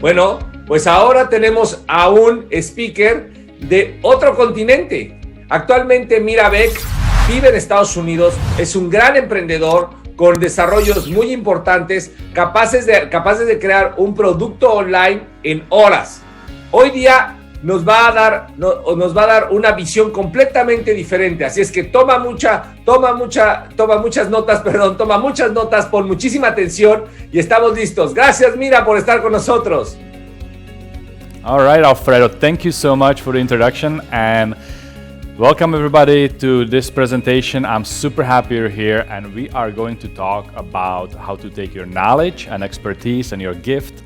Bueno, pues ahora tenemos a un speaker de otro continente. Actualmente Miroslav Beck vive en Estados Unidos, es un gran emprendedor con desarrollos muy importantes, capaces de crear un producto online en horas. Hoy día nos va a dar una visión completamente diferente, así es que toma muchas notas, pon muchísima atención y estamos listos. Gracias, Mira, por estar con nosotros. All right, Alfredo, thank you so much for the introduction and welcome everybody to this presentation. I'm super happy you're here and we are going to talk about how to take your knowledge and expertise and your gift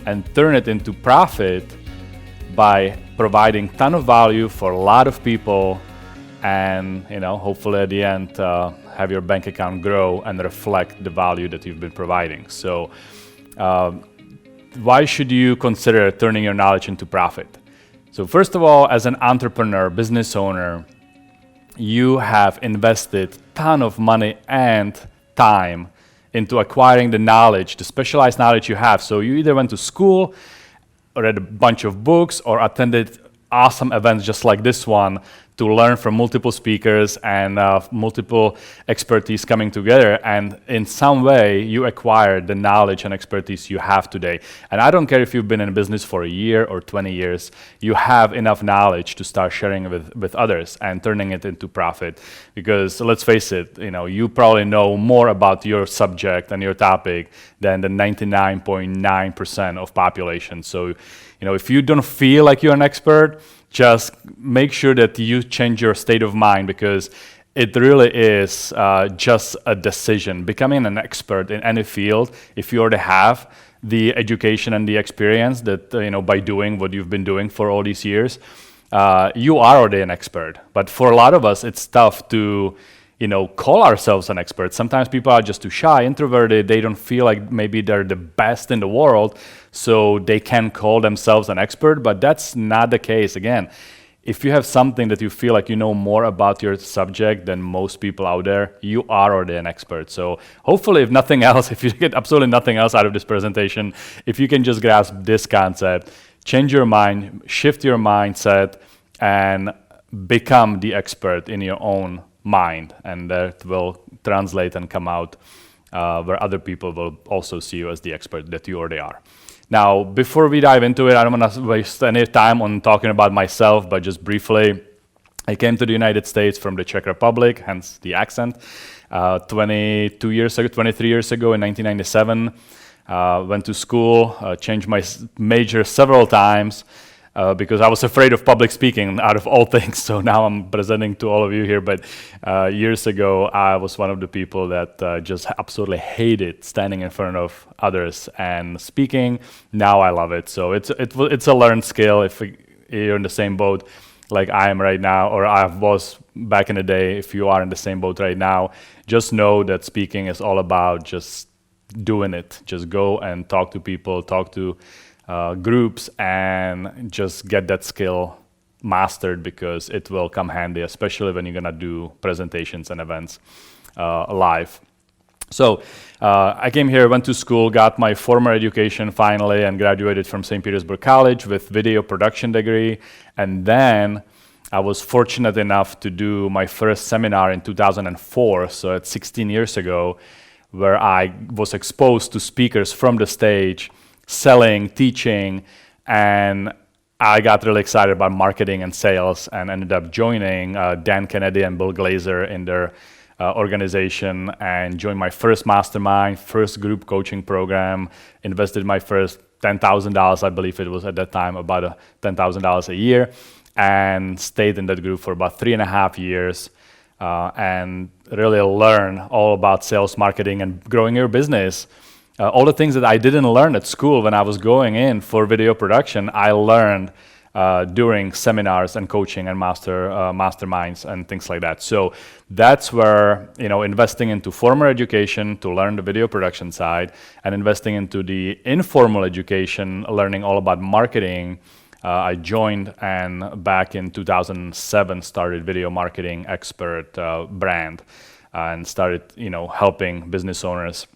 and turn it into profit by providing a ton of value for a lot of people and, hopefully at the end have your bank account grow and reflect the value that you've been providing. So why should you consider turning your knowledge into profit? So first of all, as an entrepreneur, business owner, you have invested a ton of money and time into acquiring the knowledge, the specialized knowledge you have. So you either went to school or read a bunch of books or attended awesome events just like this one to learn from multiple speakers and multiple expertise coming together. And in some way, you acquired the knowledge and expertise you have today. And I don't care if you've been in business for a year or 20 years, you have enough knowledge to start sharing with others and turning it into profit. Because let's face it, you probably know more about your subject and your topic than the 99.9% of population. So, if you don't feel like you're an expert, just make sure that you change your state of mind because it really is just a decision. Becoming an expert in any field, if you already have the education and the experience that, by doing what you've been doing for all these years, you are already an expert. But for a lot of us, it's tough to call ourselves an expert. Sometimes people are just too shy, introverted. They don't feel like maybe they're the best in the world, so they can call themselves an expert, but that's not the case. Again, if you have something that you feel like you know more about your subject than most people out there, you are already an expert. So hopefully, if nothing else, if you get absolutely nothing else out of this presentation, if you can just grasp this concept, change your mind, shift your mindset, and become the expert in your own mind, and that will translate and come out where other people will also see you as the expert that you already are. Now, before we dive into it, I don't want to waste any time on talking about myself, but just briefly, I came to the United States from the Czech Republic, hence the accent, 23 years ago in 1997. Went to school, changed my major several times, because I was afraid of public speaking out of all things. So now I'm presenting to all of you here. But years ago, I was one of the people that just absolutely hated standing in front of others and speaking. Now I love it. So it's a learned skill. If you're in the same boat like I am right now, or I was back in the day, if you are in the same boat right now, just know that speaking is all about just doing it. Just go and talk to people, talk to groups, and just get that skill mastered because it will come handy, especially when you're gonna do presentations and events live. So I came here, went to school, got my formal education finally, and graduated from St. Petersburg College with video production degree. And then I was fortunate enough to do my first seminar in 2004, so it's 16 years ago, where I was exposed to speakers from the stage, selling, teaching, and I got really excited about marketing and sales and ended up joining Dan Kennedy and Bill Glazer in their organization and joined my first mastermind, first group coaching program, invested my first $10,000, I believe it was at that time, about $10,000 a year, and stayed in that group for about 3.5 years and really learned all about sales, marketing, and growing your business. All the things that I didn't learn at school when I was going in for video production, I learned during seminars and coaching and masterminds and things like that. So that's where, investing into formal education to learn the video production side and investing into the informal education, learning all about marketing. I joined and back in 2007 started Video Marketing Expert brand and started, helping business owners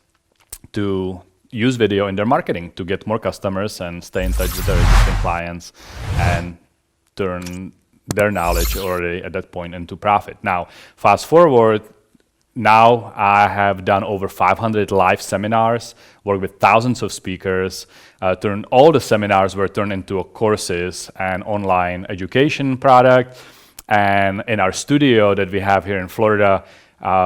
to use video in their marketing to get more customers and stay in touch with their existing clients and turn their knowledge already at that point into profit. Now, fast forward, now I have done over 500 live seminars, worked with thousands of speakers, all the seminars were turned into courses and online education product. And in our studio that we have here in Florida,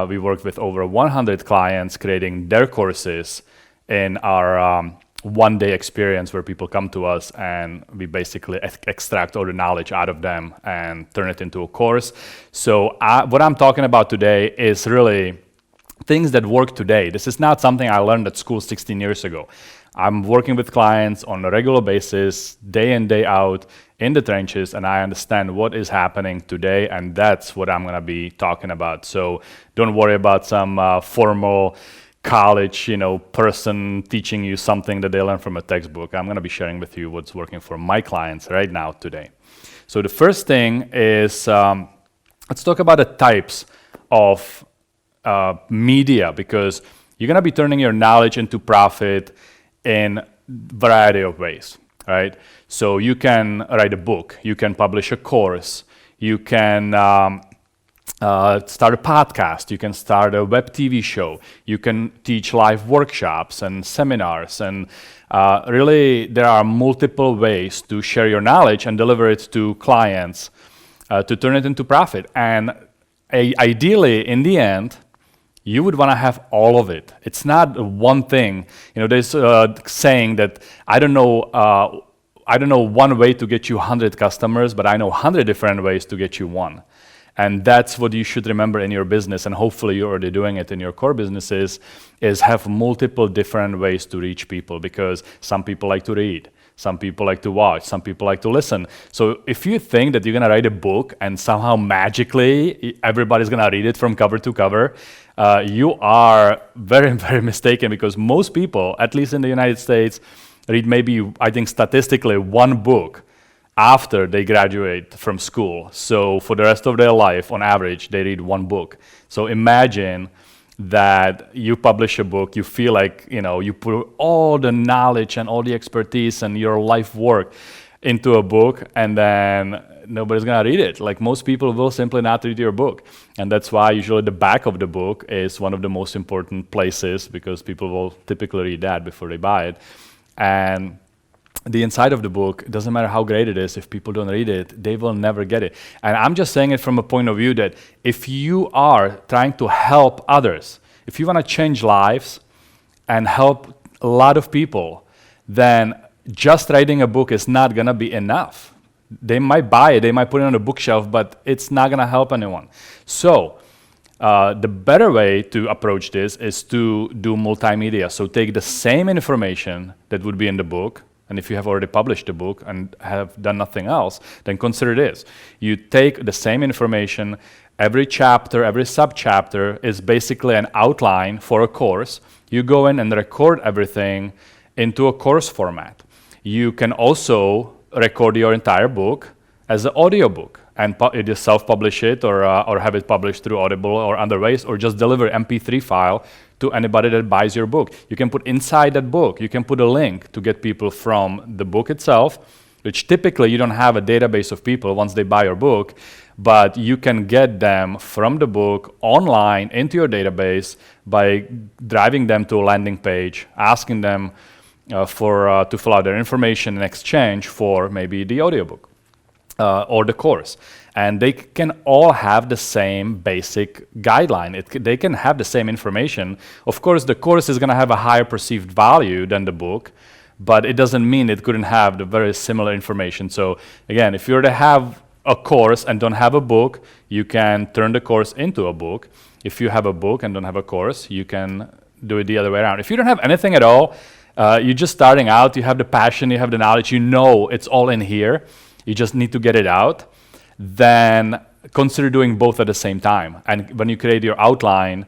we worked with over 100 clients creating their courses in our one-day experience where people come to us and we basically extract all the knowledge out of them and turn it into a course. So what I'm talking about today is really things that work today. This is not something I learned at school 16 years ago. I'm working with clients on a regular basis, day in, day out, in the trenches, and I understand what is happening today, and that's what I'm going to be talking about. So don't worry about some formal college, person teaching you something that they learned from a textbook. I'm going to be sharing with you what's working for my clients right now today. So the first thing is, let's talk about the types of media, because you're going to be turning your knowledge into profit in a variety of ways, right? So you can write a book, you can publish a course, you can start a podcast, you can start a web TV show, you can teach live workshops and seminars, and really there are multiple ways to share your knowledge and deliver it to clients to turn it into profit. And ideally, in the end, you would want to have all of it. It's not one thing. There's a saying that I don't know one way to get you 100 customers, but I know 100 different ways to get you one. And that's what you should remember in your business, and hopefully you're already doing it in your core businesses, is have multiple different ways to reach people, because some people like to read, some people like to watch, some people like to listen. So if you think that you're going to write a book and somehow magically everybody's going to read it from cover to cover, you are very, very mistaken, because most people, at least in the United States, read maybe, I think statistically, one book after they graduate from school. So for the rest of their life, on average, they read one book. So imagine that you publish a book, you feel like, you put all the knowledge and all the expertise and your life work into a book, and then nobody's gonna read it. Like, most people will simply not read your book. And that's why usually the back of the book is one of the most important places, because people will typically read that before they buy it. And the inside of the book, it doesn't matter how great it is, if people don't read it, they will never get it. And I'm just saying it from a point of view that if you are trying to help others, if you want to change lives and help a lot of people, then just writing a book is not going to be enough. They might buy it, they might put it on a bookshelf, but it's not going to help anyone. So the better way to approach this is to do multimedia. So take the same information that would be in the book, and if you have already published the book and have done nothing else, then consider this. You take the same information, every chapter, every sub-chapter is basically an outline for a course. You go in and record everything into a course format. You can also record your entire book as an audiobook and either self-publish it or have it published through Audible or other ways, or just deliver MP3 file to anybody that buys your book. You can put inside that book, you can put a link to get people from the book itself, which typically you don't have a database of people once they buy your book, but you can get them from the book online into your database by driving them to a landing page, asking them to fill out their information in exchange for maybe the audiobook or the course. And they can all have the same basic guideline. They can have the same information. Of course, the course is going to have a higher perceived value than the book, but it doesn't mean it couldn't have the very similar information. So again, if you were to have a course and don't have a book, you can turn the course into a book. If you have a book and don't have a course, you can do it the other way around. If you don't have anything at all, you're just starting out, you have the passion, you have the knowledge, you know it's all in here, you just need to get it out, then consider doing both at the same time. And when you create your outline,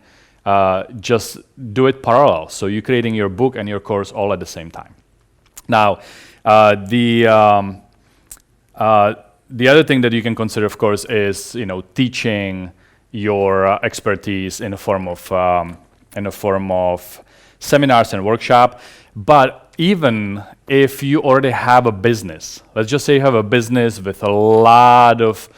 just do it parallel. So you're creating your book and your course all at the same time. Now, the other thing that you can consider, of course, is teaching your expertise in a form of seminars and workshop. But even if you already have a business, let's just say you have a business with a lot of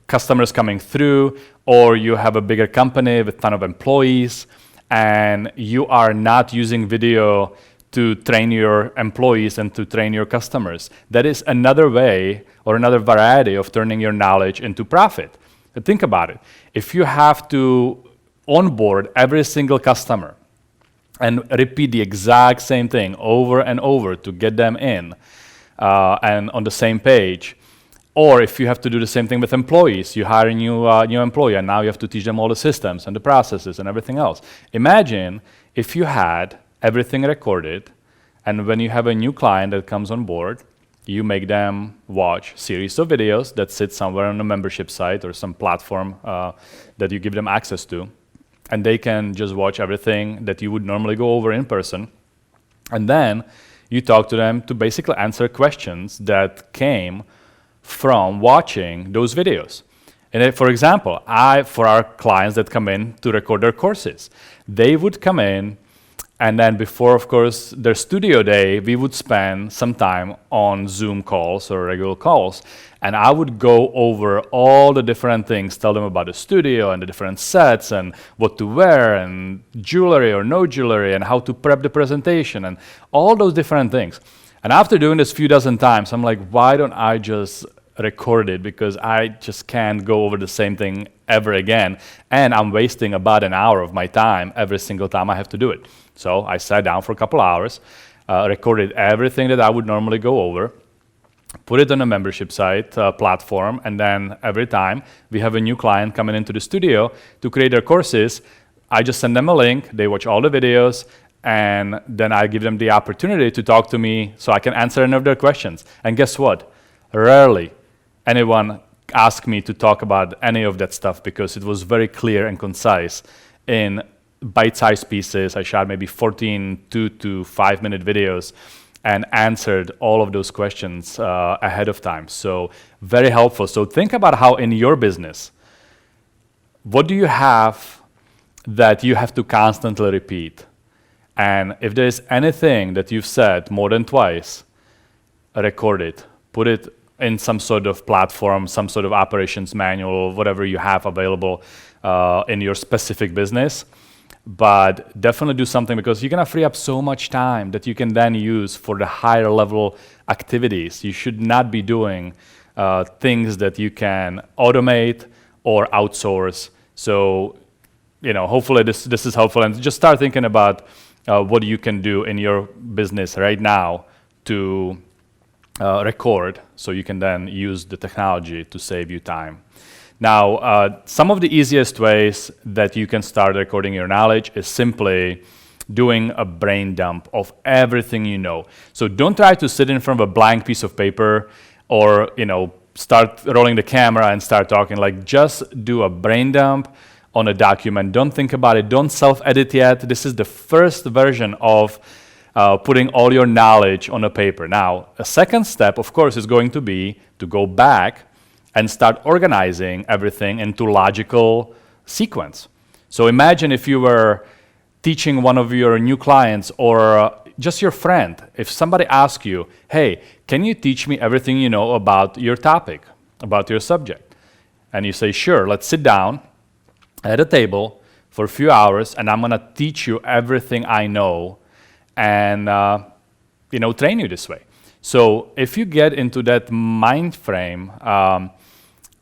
customers coming through, or you have a bigger company with a ton of employees, and you are not using video to train your employees and to train your customers. That is another way or another variety of turning your knowledge into profit. But think about it. If you have to onboard every single customer and repeat the exact same thing over and over to get them in and on the same page, or if you have to do the same thing with employees, you hire a new employee and now you have to teach them all the systems and the processes and everything else. Imagine if you had everything recorded, and when you have a new client that comes on board, you make them watch series of videos that sit somewhere on a membership site or some platform that you give them access to, and they can just watch everything that you would normally go over in person, and then you talk to them to basically answer questions that came from watching those videos. And for example, for our clients that come in to record their courses, they would come in, and then before, of course, their studio day, we would spend some time on Zoom calls or regular calls, and I would go over all the different things, tell them about the studio and the different sets and what to wear and jewelry or no jewelry and how to prep the presentation and all those different things. And after doing this a few dozen times, I'm like, why don't I just record it? Because I just can't go over the same thing ever again, and I'm wasting about an hour of my time every single time I have to do it. So I sat down for a couple hours, recorded everything that I would normally go over, put it on a membership site platform, and then every time we have a new client coming into the studio to create their courses, I just send them a link, they watch all the videos, and then I give them the opportunity to talk to me so I can answer any of their questions. And guess what? Rarely anyone asked me to talk about any of that stuff, because it was very clear and concise in bite-sized pieces. I shot maybe 14 2 to 5 minute videos and answered all of those questions ahead of time. So very helpful. So think about how in your business, what do you have that you have to constantly repeat? And if there's anything that you've said more than twice, record it, put it in some sort of platform, some sort of operations manual, whatever you have available in your specific business. But definitely do something, because you're gonna free up so much time that you can then use for the higher level activities. You should not be doing things that you can automate or outsource. So, hopefully this is helpful, and just start thinking about what you can do in your business right now to record, so you can then use the technology to save you time. Now, some of the easiest ways that you can start recording your knowledge is simply doing a brain dump of everything you know. So don't try to sit in front of a blank piece of paper or, start rolling the camera and start talking. Like, just do a brain dump on a document. Don't think about it. Don't self-edit yet. This is the first version of putting all your knowledge on a paper. Now, a second step, of course, is going to be to go back and start organizing everything into logical sequence. So imagine if you were teaching one of your new clients or just your friend. If somebody asks you, hey, can you teach me everything you know about your topic, about your subject? And you say, sure, let's sit down at a table for a few hours, and I'm gonna teach you everything I know and train you this way. So if you get into that mind frame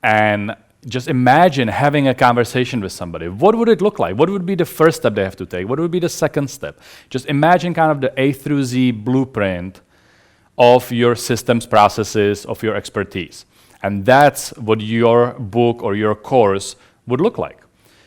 and just imagine having a conversation with somebody, what would it look like? What would be the first step they have to take? What would be the second step? Just imagine kind of the A through Z blueprint of your systems, processes, of your expertise. And that's what your book or your course would look like.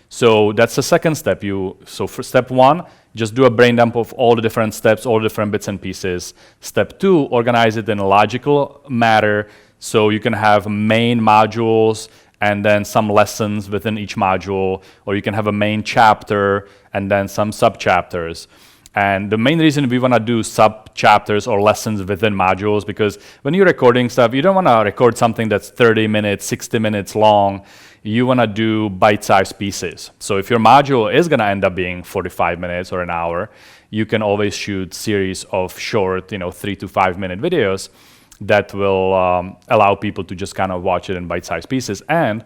So that's the second step. So for step one, just do a brain dump of all the different steps, all the different bits and pieces. Step two, organize it in a logical manner, so you can have main modules and then some lessons within each module, or you can have a main chapter and then some sub-chapters. And the main reason we want to do sub-chapters or lessons within modules, because when you're recording stuff, you don't want to record something that's 30 minutes, 60 minutes long. You want to do bite-sized pieces. So if your module is going to end up being 45 minutes or an hour, you can always shoot series of short, 3 to 5 minute videos that will allow people to just kind of watch it in bite-sized pieces. And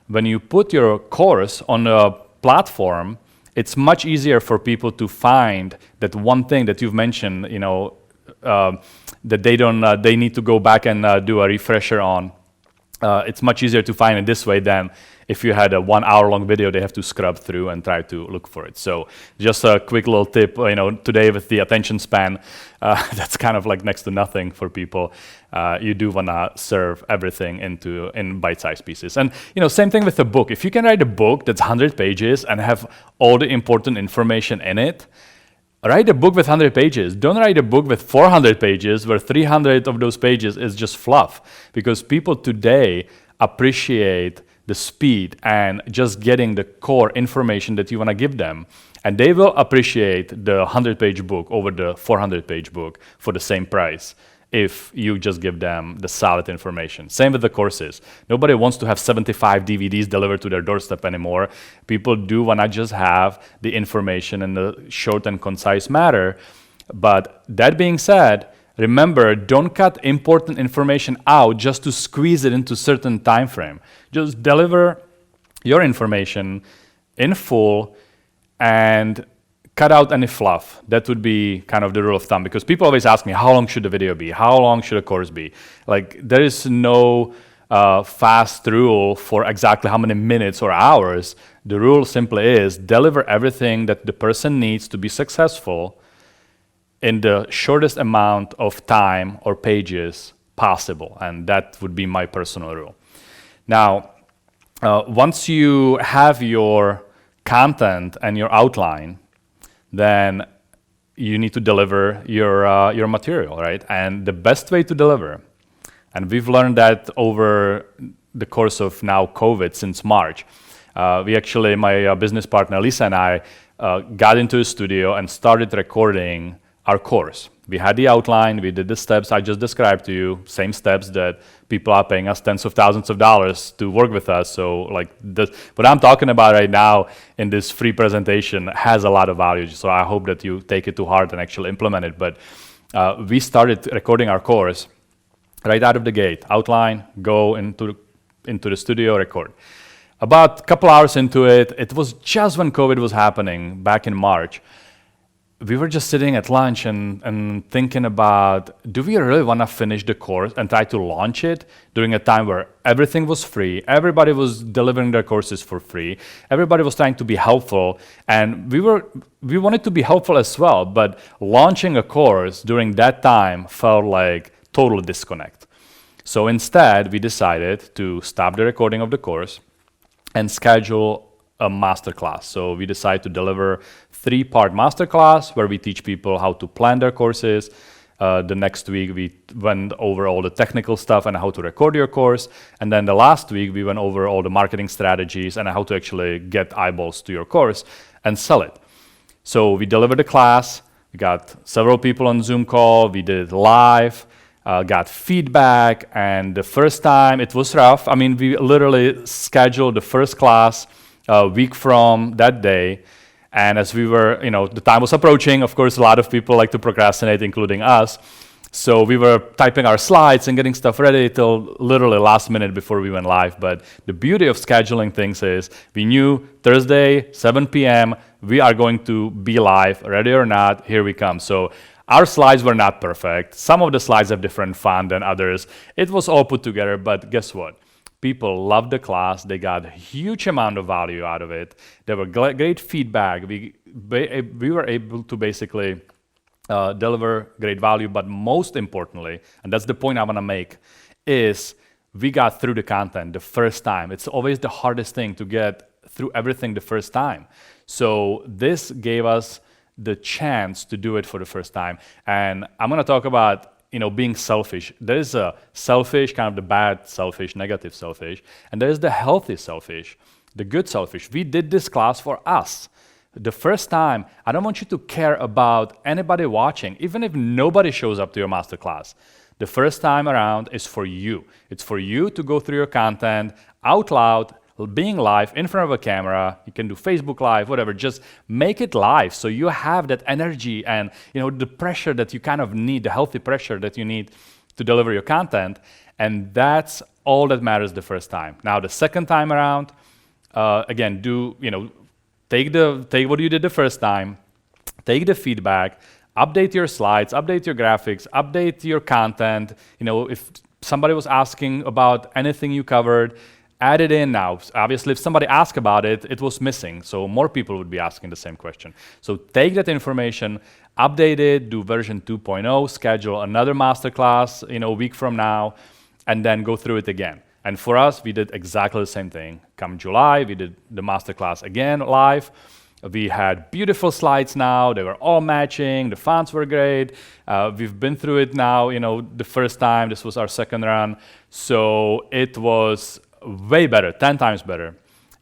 when you put your course on a platform, it's much easier for people to find that one thing that you've mentioned, that they need to go back and do a refresher on. It's much easier to find it this way than if you had a 1 hour long video they have to scrub through and try to look for it. So just a quick little tip, today with the attention span, that's kind of like next to nothing for people. You do want to serve everything in bite-sized pieces. And same thing with a book. If you can write a book that's 100 pages and have all the important information in it, write a book with 100 pages. Don't write a book with 400 pages where 300 of those pages is just fluff, because people today appreciate the speed and just getting the core information that you want to give them. And they will appreciate the 100-page book over the 400-page book for the same price if you just give them the solid information. Same with the courses. Nobody wants to have 75 DVDs delivered to their doorstep anymore. People do want to just have the information in the short and concise manner. But that being said, remember, don't cut important information out just to squeeze it into a certain time frame. Just deliver your information in full and cut out any fluff. That would be kind of the rule of thumb, because people always ask me, how long should the video be? How long should a course be? Like, there is no fast rule for exactly how many minutes or hours. The rule simply is deliver everything that the person needs to be successful in the shortest amount of time or pages possible. And that would be my personal rule. Now, once you have your content and your outline, then you need to deliver your material, right? And the best way to deliver, and we've learned that over the course of now COVID since March, we actually, my business partner Lisa and I got into a studio and started recording our course. We had the outline, we did the steps I just described to you, same steps that people are paying us tens of thousands of dollars to work with us. So like what I'm talking about right now in this free presentation has a lot of value. So I hope that you take it to heart and actually implement it. But we started recording our course right out of the gate. Outline, go into the studio, record. About a couple hours into it, it was just when COVID was happening back in March. We were just sitting at lunch and thinking about, do we really want to finish the course and try to launch it during a time where everything was free, everybody was delivering their courses for free, everybody was trying to be helpful, and we wanted to be helpful as well, but launching a course during that time felt like total disconnect. So instead, we decided to stop the recording of the course and schedule a masterclass. So we decided to deliver 3-part masterclass where we teach people how to plan their courses. The next week we went over all the technical stuff and how to record your course. And then the last week we went over all the marketing strategies and how to actually get eyeballs to your course and sell it. So we delivered the class. We got several people on Zoom call. We did it live. Got feedback. And the first time it was rough. I mean, we literally scheduled the first class a week from that day, and as we were, the time was approaching, of course, a lot of people like to procrastinate, including us, so we were typing our slides and getting stuff ready till literally last minute before we went live. But the beauty of scheduling things is we knew Thursday, 7 p.m., we are going to be live, ready or not, here we come. So our slides were not perfect. Some of the slides have different font than others. It was all put together, but guess what? People loved the class. They got a huge amount of value out of it. There were great feedback. We were able to basically deliver great value, but most importantly, and that's the point I want to make, is we got through the content the first time. It's always the hardest thing to get through everything the first time. So this gave us the chance to do it for the first time. And I'm going to talk about being selfish. There is a selfish, kind of the bad selfish, negative selfish, and there is the healthy selfish, the good selfish. We did this class for us. The first time, I don't want you to care about anybody watching, even if nobody shows up to your masterclass. The first time around is for you. It's for you to go through your content out loud, being live in front of a camera. You can do Facebook Live, whatever. Just make it live so you have that energy and the pressure that you kind of need, the healthy pressure that you need to deliver your content. And that's all that matters the first time. Now, the second time around, again, take what you did the first time, take the feedback, update your slides, update your graphics, update your content. If somebody was asking about anything you covered, add it in now. Obviously, if somebody asked about it, it was missing, so more people would be asking the same question. So take that information, update it, do version 2.0, schedule another masterclass, a week from now, and then go through it again. And for us, we did exactly the same thing. Come July, we did the masterclass again live. We had beautiful slides now. They were all matching. The fonts were great. We've been through it now, the first time. This was our second run. So it was way better, 10 times better.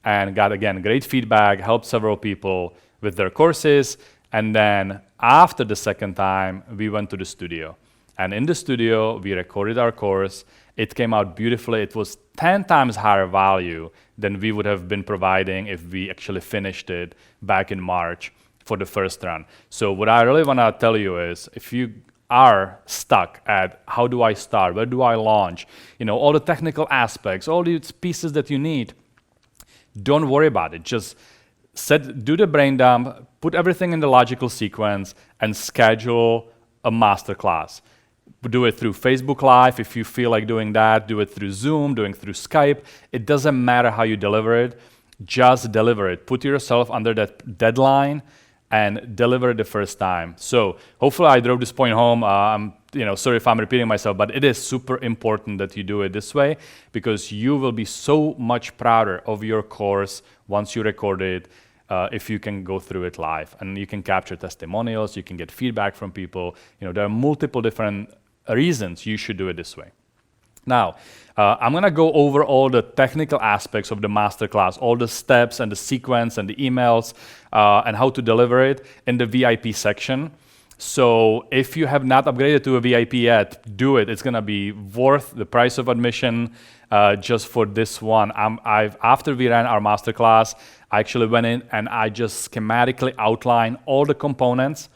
And got, again, great feedback, helped several people with their courses. And then after the second time, we went to the studio. And in the studio, we recorded our course. It came out beautifully. It was 10 times higher value than we would have been providing if we actually finished it back in March for the first run. So what I really want to tell you is, if you are stuck at how do I start, where do I launch, all the technical aspects, all these pieces that you need, don't worry about it. Just do the brain dump, put everything in the logical sequence, and schedule a masterclass. Do it through Facebook Live if you feel like doing that. Do it through Zoom, doing it through Skype. It doesn't matter how you deliver it. Just deliver it. Put yourself under that deadline and deliver it the first time. So hopefully I drove this point home. I'm sorry if I'm repeating myself, but it is super important that you do it this way, because you will be so much prouder of your course once you record it. If you can go through it live, and you can capture testimonials, you can get feedback from people. There are multiple different reasons you should do it this way. Now, I'm gonna go over all the technical aspects of the masterclass, all the steps and the sequence and the emails and how to deliver it in the VIP section. So if you have not upgraded to a VIP yet, do it. It's gonna be worth the price of admission just for this one. After we ran our masterclass, I actually went in and I just schematically outlined all the components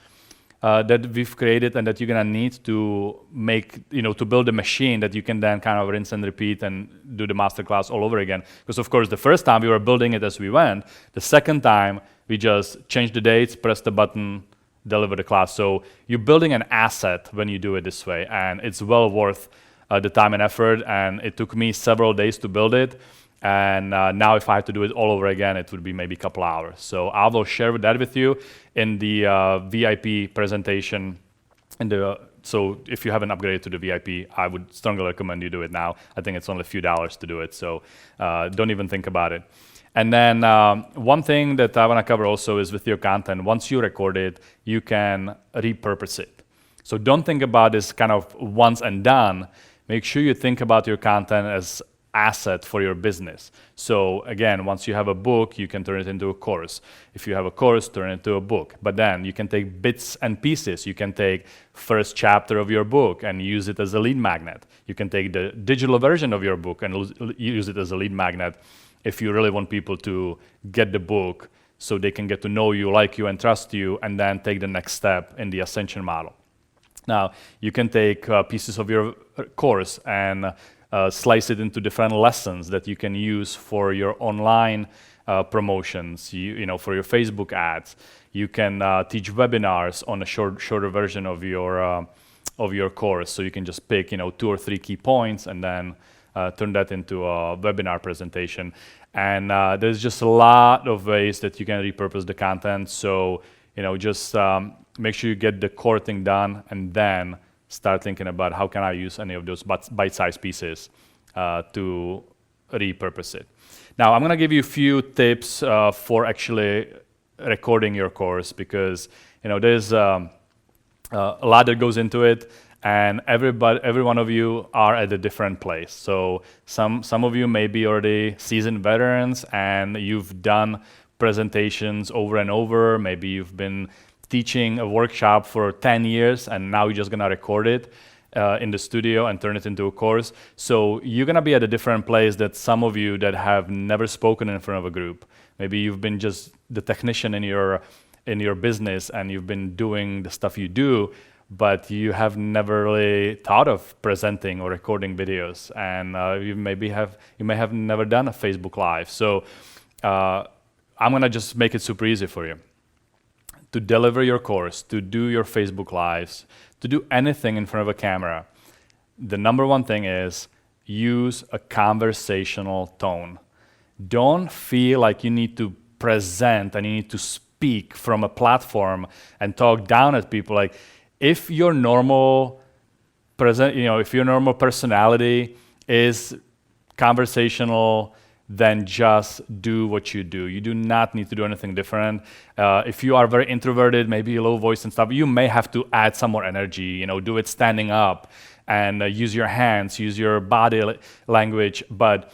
that we've created and that you're gonna need to make, to build a machine that you can then kind of rinse and repeat and do the masterclass all over again. Because of course, the first time we were building it as we went. The second time, we just changed the dates, press the button, deliver the class. So you're building an asset when you do it this way, and it's well worth the time and effort. And it took me several days to build it. And now if I had to do it all over again, it would be maybe a couple hours. So I will share that with you in the VIP presentation. So if you haven't upgraded to the VIP, I would strongly recommend you do it now. I think it's only a few dollars to do it, so don't even think about it. And then one thing that I want to cover also is with your content. Once you record it, you can repurpose it. So don't think about this kind of once and done. Make sure you think about your content as asset for your business. So again, once you have a book, you can turn it into a course. If you have a course, turn it into a book. But then you can take bits and pieces. You can take first chapter of your book and use it as a lead magnet. You can take the digital version of your book and use it as a lead magnet if you really want people to get the book so they can get to know you, like you, and trust you, and then take the next step in the ascension model. Now, you can take pieces of your course and slice it into different lessons that you can use for your online promotions, for your Facebook ads. You can teach webinars on a shorter version of your course. So you can just pick 2 or 3 key points and then turn that into a webinar presentation. And there's just a lot of ways that you can repurpose the content. So just make sure you get the core thing done, and then start thinking about how can I use any of those bite-sized pieces to repurpose it. Now, I'm going to give you a few tips for actually recording your course, because there's a lot that goes into it, and every one of you are at a different place. So some of you may be already seasoned veterans, and you've done presentations over and over. Maybe you've been teaching a workshop for 10 years and now you're just gonna record it in the studio and turn it into a course. So you're gonna be at a different place that some of you that have never spoken in front of a group. Maybe you've been just the technician in your business and you've been doing the stuff you do, but you have never really thought of presenting or recording videos, and you may have never done a Facebook Live. So I'm gonna just make it super easy for you to deliver your course, to do your Facebook Lives, to do anything in front of a camera. The number one thing is use a conversational tone. Don't feel like you need to present and you need to speak from a platform and talk down at people. Like, if your normal personality is conversational, then just do what you do. You do not need to do anything different. If you are very introverted, maybe low voice and stuff, you may have to add some more energy. Do it standing up and use your hands, use your body language, but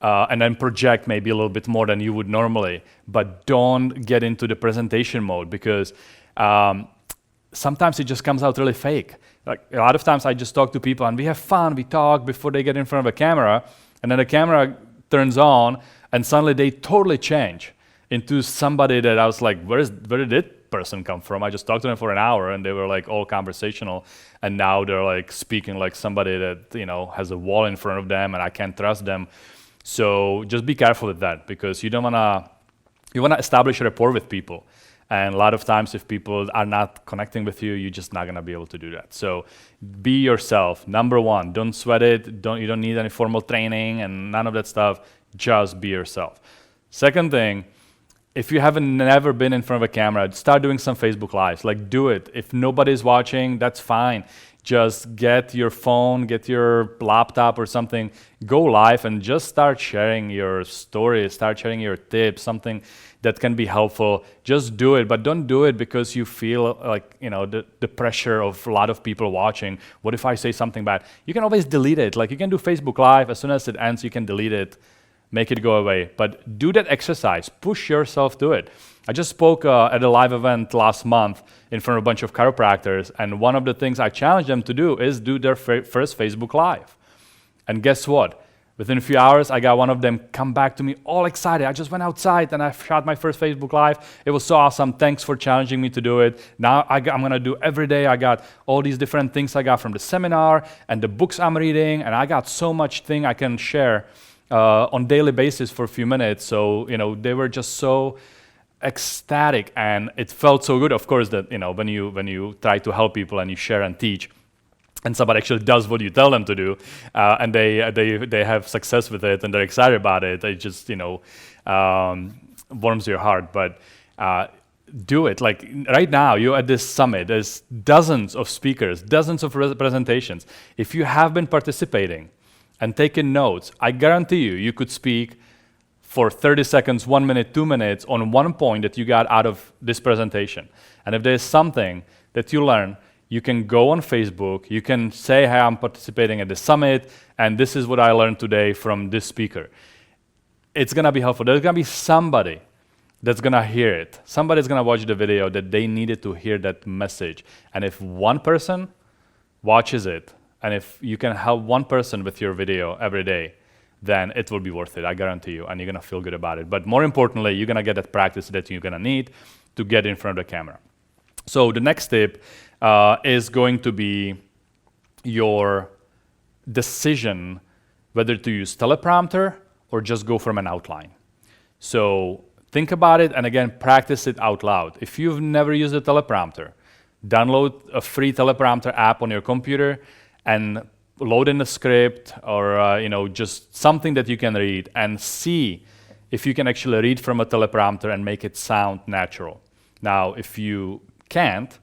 and then project maybe a little bit more than you would normally. But don't get into the presentation mode, because sometimes it just comes out really fake. Like, a lot of times I just talk to people and we have fun, we talk before they get in front of a camera, and then the camera turns on and suddenly they totally change into somebody that I was like, where did that person come from? I just talked to them for an hour and they were like all conversational, and now they're like speaking like somebody that has a wall in front of them and I can't trust them. So just be careful with that, because you wanna establish a rapport with people. And a lot of times if people are not connecting with you, you're just not gonna be able to do that. So be yourself. Number one, don't sweat it. You don't need any formal training and none of that stuff. Just be yourself. Second thing, if you haven't never been in front of a camera, start doing some Facebook Lives. Like, do it. If nobody's watching, that's fine. Just get your phone, get your laptop or something, go live and just start sharing your stories, start sharing your tips, something that can be helpful. Just do it, but don't do it because you feel like, the pressure of a lot of people watching. What if I say something bad? You can always delete it. Like, you can do Facebook Live, as soon as it ends, you can delete it, make it go away. But do that exercise, push yourself to it. I just spoke at a live event last month in front of a bunch of chiropractors, and one of the things I challenged them to do is do their first Facebook Live. And guess what? Within a few hours, I got one of them come back to me all excited. I just went outside and I shot my first Facebook Live. It was so awesome. Thanks for challenging me to do it. Now I'm going to do every day. I got all these different things I got from the seminar and the books I'm reading, and I got so much thing I can share on daily basis for a few minutes. So, they were just so ecstatic, and it felt so good, of course, that when you try to help people and you share and teach, and somebody actually does what you tell them to do, and they have success with it and they're excited about it, it just warms your heart. But do it. Like, right now, you're at this summit. There's dozens of speakers, dozens of presentations. If you have been participating and taking notes, I guarantee you could speak for 30 seconds, 1 minute, 2 minutes on one point that you got out of this presentation. And if there's something that you learn, you can go on Facebook, you can say, hey, I'm participating at the summit, and this is what I learned today from this speaker. It's gonna be helpful. There's gonna be somebody that's gonna hear it. Somebody's gonna watch the video that they needed to hear that message. And if one person watches it, and if you can help one person with your video every day, then it will be worth it, I guarantee you, and you're gonna feel good about it. But more importantly, you're gonna get that practice that you're gonna need to get in front of the camera. So the next tip is going to be your decision whether to use teleprompter or just go from an outline. So think about it, and again, practice it out loud. If you've never used a teleprompter, download a free teleprompter app on your computer and load in a script or just something that you can read, and see if you can actually read from a teleprompter and make it sound natural. Now, if you can't,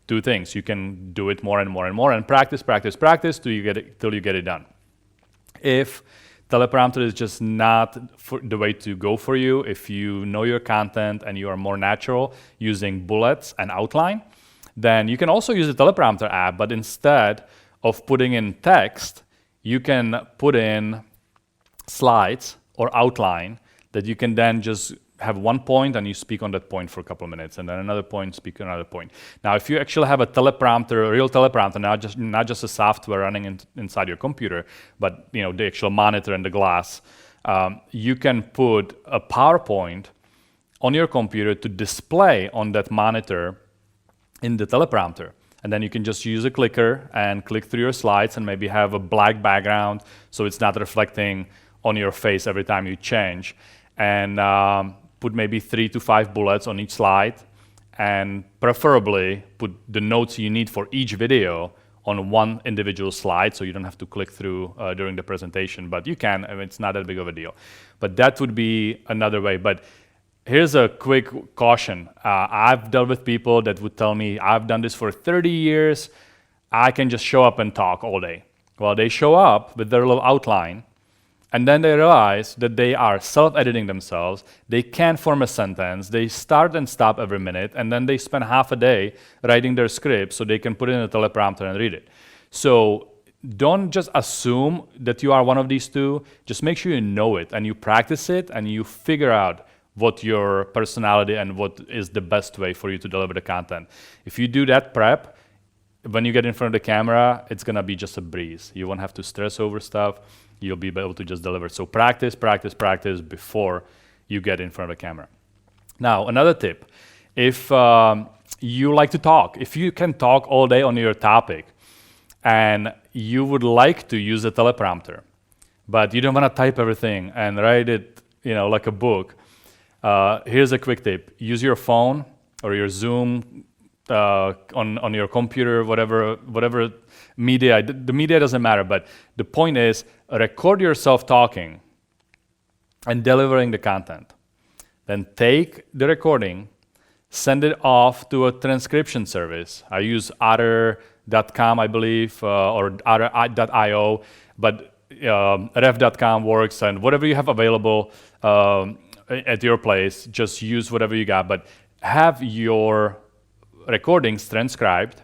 two things. You can do it more and more and more and practice till you get it done. If teleprompter is just not the way to go for you, if you know your content and you are more natural using bullets and outline, then you can also use the teleprompter app, but instead of putting in text, you can put in slides or outline that you can then just have one point and you speak on that point for a couple of minutes, and then another point, speak on another point. Now, if you actually have a teleprompter, a real teleprompter, not just a software running inside your computer, but the actual monitor and the glass, you can put a PowerPoint on your computer to display on that monitor in the teleprompter. And then you can just use a clicker and click through your slides and maybe have a black background so it's not reflecting on your face every time you change. And put maybe 3 to 5 bullets on each slide, and preferably put the notes you need for each video on one individual slide, so you don't have to click through during the presentation. But you can, it's not that big of a deal. But that would be another way. But here's a quick caution. I've dealt with people that would tell me, I've done this for 30 years, I can just show up and talk all day. Well, they show up with their little outline, and then they realize that they are self-editing themselves, they can't form a sentence, they start and stop every minute, and then they spend half a day writing their script so they can put it in a teleprompter and read it. So don't just assume that you are one of these two, just make sure you know it, and you practice it, and you figure out what your personality and what is the best way for you to deliver the content. If you do that prep, when you get in front of the camera, it's gonna be just a breeze. You won't have to stress over stuff. You'll be able to just deliver. So practice, practice, practice before you get in front of the camera. Now, another tip, if you like to talk, if you can talk all day on your topic and you would like to use a teleprompter, but you don't wanna type everything and write it, like a book, here's a quick tip. Use your phone or your Zoom on your computer, whatever media. The media doesn't matter, but the point is record yourself talking and delivering the content. Then take the recording, send it off to a transcription service. I use otter.com, I believe, or otter.io, but ref.com works, and whatever you have available at your place, just use whatever you got, but have your recordings transcribed,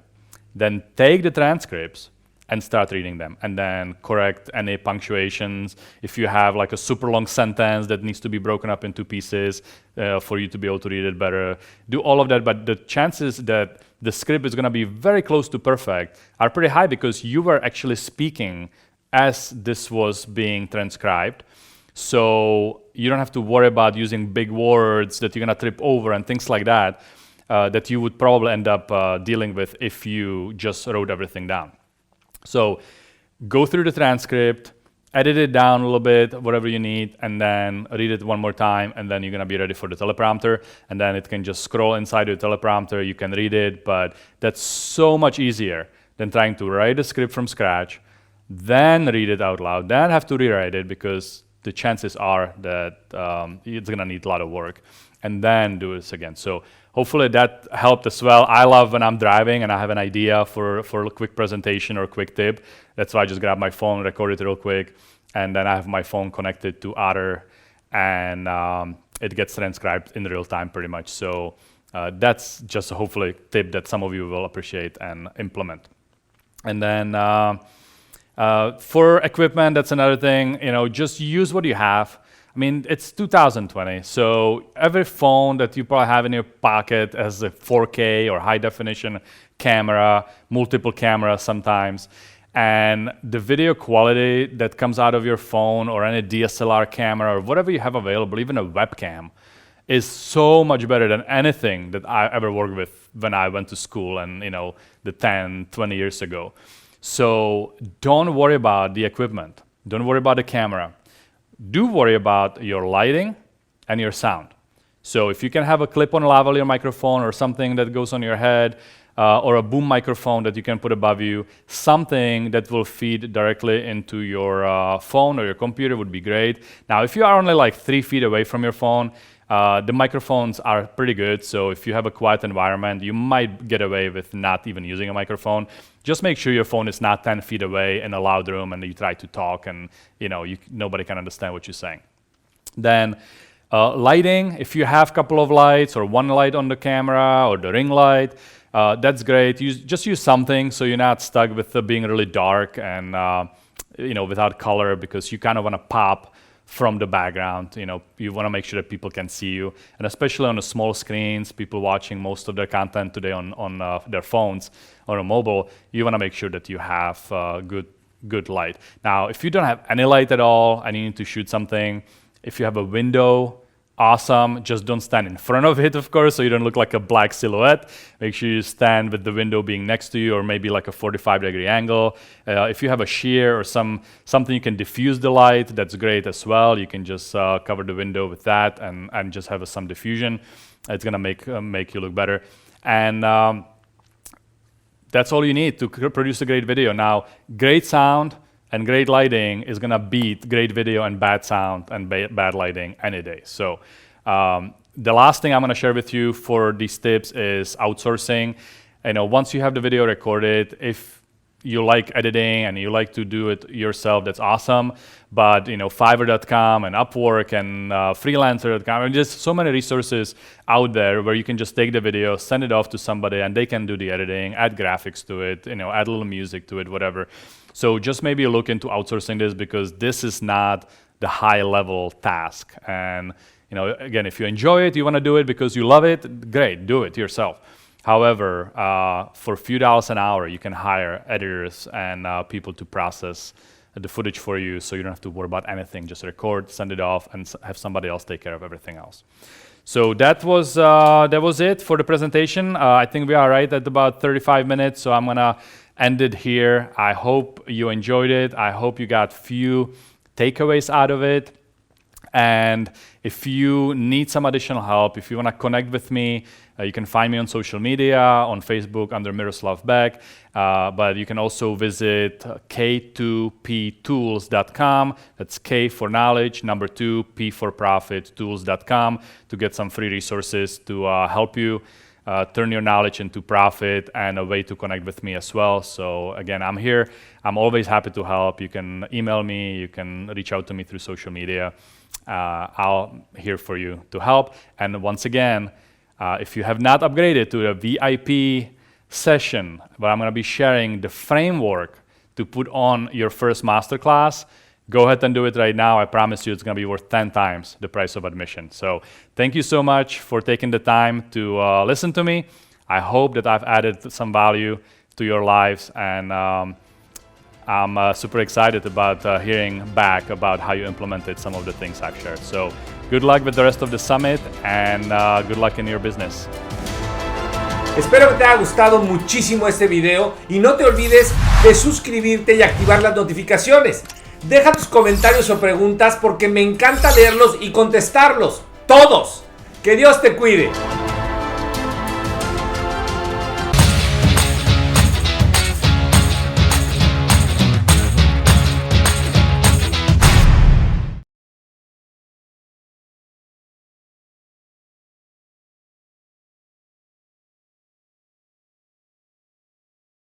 then take the transcripts and start reading them, and then correct any punctuations. If you have like a super long sentence that needs to be broken up into pieces for you to be able to read it better, do all of that, but the chances that the script is gonna be very close to perfect are pretty high because you were actually speaking as this was being transcribed. So you don't have to worry about using big words that you're gonna trip over and things like that, that you would probably end up dealing with if you just wrote everything down. So go through the transcript, edit it down a little bit, whatever you need, and then read it one more time, and then you're gonna be ready for the teleprompter, and then it can just scroll inside your teleprompter, you can read it, but that's so much easier than trying to write a script from scratch, then read it out loud, then have to rewrite it because the chances are that it's gonna need a lot of work, and then do this again. So hopefully that helped as well. I love when I'm driving and I have an idea for a quick presentation or a quick tip. That's why I just grab my phone, record it real quick, and then I have my phone connected to Otter, and it gets transcribed in real time pretty much. So that's just a hopefully tip that some of you will appreciate and implement. And then for equipment, that's another thing, just use what you have. I mean, it's 2020, so every phone that you probably have in your pocket has a 4K or high definition camera, multiple cameras sometimes, and the video quality that comes out of your phone or any DSLR camera or whatever you have available, even a webcam, is so much better than anything that I ever worked with when I went to school and, the 10, 20 years ago. So don't worry about the equipment. Don't worry about the camera. Do worry about your lighting and your sound. So if you can have a clip-on lavalier microphone or something that goes on your head, or a boom microphone that you can put above you, something that will feed directly into your phone or your computer would be great. Now, if you are only like 3 feet away from your phone, the microphones are pretty good, so if you have a quiet environment, you might get away with not even using a microphone. Just make sure your phone is not 10 feet away in a loud room and you try to talk and nobody can understand what you're saying. Then lighting, if you have a couple of lights or one light on the camera or the ring light, that's great. Just use something so you're not stuck with being really dark and without color, because you kind of want to pop from the background. You know, you want to make sure that people can see you, and especially on the small screens, people watching most of their content today on their phones or a mobile, you want to make sure that you have good light. Now, if you don't have any light at all and you need to shoot something, if you have a window, awesome. Just don't stand in front of it, of course, so you don't look like a black silhouette. Make sure you stand with the window being next to you, or maybe like a 45-degree angle. If you have a sheer or something you can diffuse the light, that's great as well. You can just cover the window with that and just have some diffusion. It's gonna make you look better. And that's all you need to produce a great video. Now, great sound and great lighting is gonna beat great video and bad sound and bad lighting any day. So the last thing I'm gonna share with you for these tips is outsourcing. You know, once you have the video recorded, if you like editing and you like to do it yourself, that's awesome. But you know, Fiverr.com and Upwork and Freelancer.com, and just so many resources out there where you can just take the video, send it off to somebody, and they can do the editing, add graphics to it, you know, add a little music to it, whatever. So just maybe look into outsourcing this, because this is not the high-level task. And you know, again, if you enjoy it, you want to do it because you love it, great, do it yourself. However, for a few dollars an hour, you can hire editors and people to process the footage for you, so you don't have to worry about anything. Just record, send it off, and have somebody else take care of everything else. So that was it for the presentation. I think we are right at about 35 minutes, so I'm gonna end it here. I hope you enjoyed it. I hope you got few takeaways out of it. And if you need some additional help, if you want to connect with me, you can find me on social media, on Facebook under Miroslav Beck, but you can also visit k2ptools.com. That's K for knowledge, number 2, P for profit, tools.com, to get some free resources to help you turn your knowledge into profit, and a way to connect with me as well. So again, I'm here. I'm always happy to help. You can email me, you can reach out to me through social media. I'm here for you to help. And once again, if you have not upgraded to a VIP session, where I'm going to be sharing the framework to put on your first masterclass, go ahead and do it right now. I promise you it's going to be worth 10 times the price of admission. So thank you so much for taking the time to listen to me. I hope that I've added some value to your lives, and I'm super excited about hearing back about how you implemented some of the things I've shared. So good luck with the rest of the summit, and good luck in your business. Espero que te haya gustado muchísimo este video, y no te olvides de suscribirte y activar las notificaciones. Deja tus comentarios o preguntas, porque me encanta leerlos y contestarlos. Todos. Que Dios te cuide.